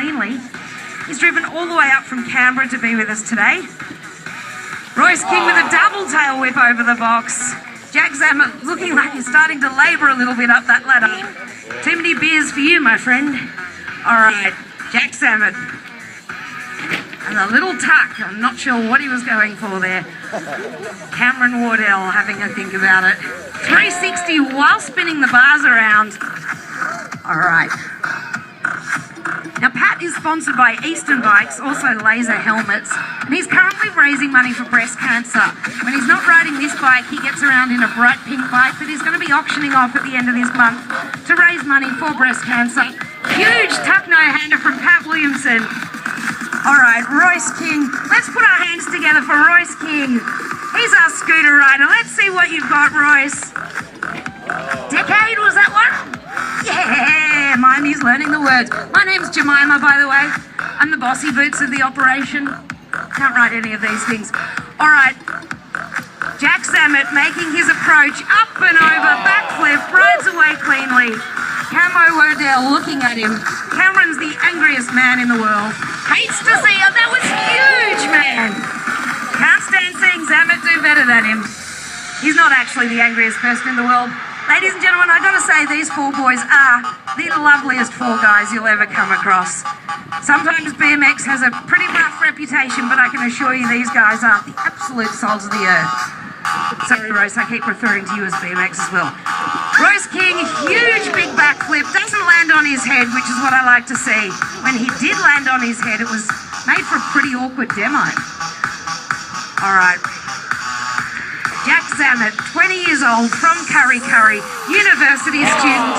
cleanly. He's driven all the way up from Canberra to be with us today. Royce King with a double tail whip over the box. Jack Zammit looking like he's starting to labour a little bit up that ladder. Too many beers for you, my friend. All right, Jack Zammit. And a little tuck. I'm not sure what he was going for there. Cameron Wardell having a think about it. 360 while spinning the bars around. All right. Now, Pat is sponsored by Eastern Bikes, also Laser Helmets, and he's currently raising money for breast cancer. When he's not riding this bike, he gets around in a bright pink bike that he's going to be auctioning off at the end of this month to raise money for breast cancer. Huge tuck no-hander from Pat Williamson. All right, Royce King. Let's put our hands together for Royce King. He's our scooter rider. Let's see what you've got, Royce. Decade, was that one? Yeah, Mimey's learning the words. My name's Jemima, by the way. I'm the bossy boots of the operation. Can't write any of these things. All right. Jack Zammit making his approach up and over, backflip, rides away cleanly. Camo Wardell looking at him. Cameron's the angriest man in the world. Hates to see him. That was huge, man. Can't stand seeing Zammit do better than him. He's not actually the angriest person in the world. Ladies and gentlemen, I've got to say these four boys are the loveliest four guys you'll ever come across. Sometimes BMX has a pretty rough reputation, but I can assure you these guys are the absolute souls of the earth. Sorry, Royce, I keep referring to you as BMX as well. Royce King, huge big backflip, doesn't land on his head, which is what I like to see. When he did land on his head, it was made for a pretty awkward demo. All right. Jack Zammit, 20 years old, from Curry, university student,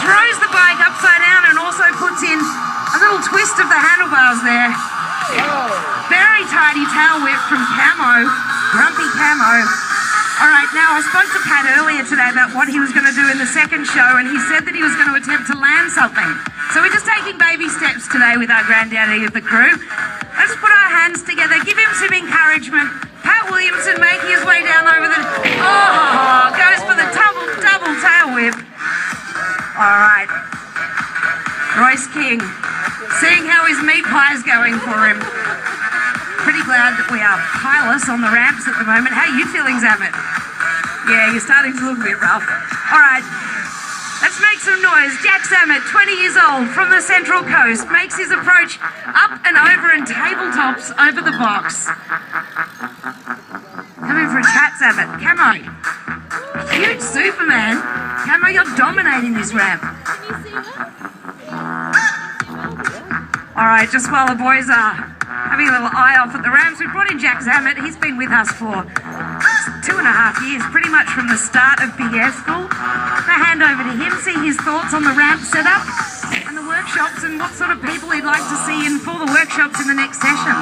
throws the bike upside down and also puts in a little twist of the handlebars there. Very tidy tail whip from Camo, Grumpy Camo. All right, now I spoke to Pat earlier today about what he was going to do in the second show, and he said that he was going to attempt to land something. So we're just taking baby steps today with our granddaddy of the crew. Let's put our hands together, give him some encouragement. Pat Williamson making his way down over the... Oh, goes for the double tail whip. All right. Royce King, seeing how his meat pie is going for him. Pretty glad that we are pileless on the ramps at the moment. How are you feeling, Zammit? Yeah, you're starting to look a bit rough. All right. Let's make some noise. Jack Zammit, 20 years old, from the Central Coast, makes his approach up and over and tabletops over the box. Coming for a chat, Zammit. Camo. Huge Superman. Camo, you're dominating this ramp. All right, just while the boys are having a little eye off at the ramps, we brought in Jack Zammit. He's been with us for 2.5 years, pretty much from the start of Big Air School. I'll hand over to him, see his thoughts on the ramp setup and the workshops and what sort of people he'd like to see in for the workshops in the next session.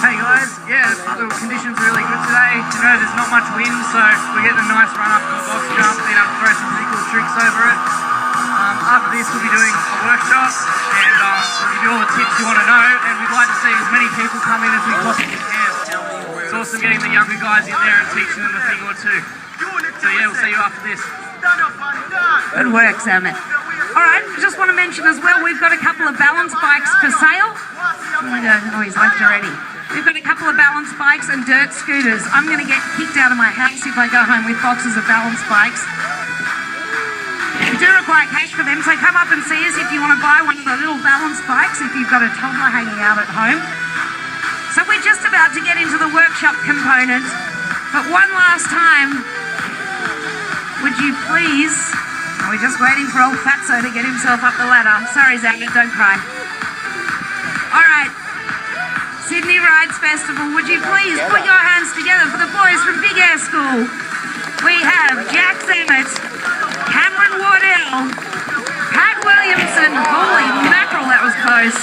Hey guys, yeah, the conditions are really good today. You know, there's not much wind, so we're getting a nice run up to the box jump, being able to throw some pretty cool tricks over it. After this, we'll be doing a workshop, and we'll give you all the tips you want to know, and we'd like to see as many people come in as we possibly can. It's awesome getting the younger guys in there and teaching them a thing or two. So yeah, we'll see you after this. Good work, Zammit. All right, just want to mention as well, we've got a couple of balance bikes for sale. Oh, he's left already. We've got a couple of balance bikes and dirt scooters. I'm going to get kicked out of my house if I go home with boxes of balance bikes. We do require cash for them, so come up and see us if you want to buy one of the little balance bikes, if you've got a toddler hanging out at home. So we're just about to get into the workshop component, but one last time, would you please... Oh, we're just waiting for old Fatso to get himself up the ladder. Sorry, Zammit, don't cry. All right, Sydney Rides Festival, would you please put your hands together for the boys from Big Air School? We have Jack Zammit, Cameron Wardell, Pat Williamson, holy mackerel, that was close.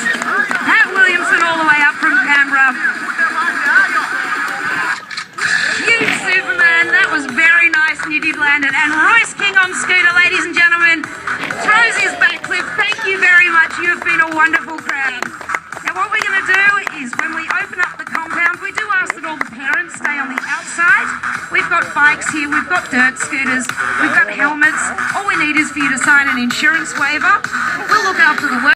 Pat Williamson all the way up from Canberra. Huge Superman, that was very nice and you did land it. And Royce King on scooter, ladies and gentlemen, throws his backflip. Thank you very much, you have been a wonderful crowd. Now what we're going to do is when we open up the compound, we do ask that all the parents stay on the outside. We've got bikes here, we've got dirt scooters, we've got helmets. All we need is for you to sign an insurance waiver. We'll look after the work.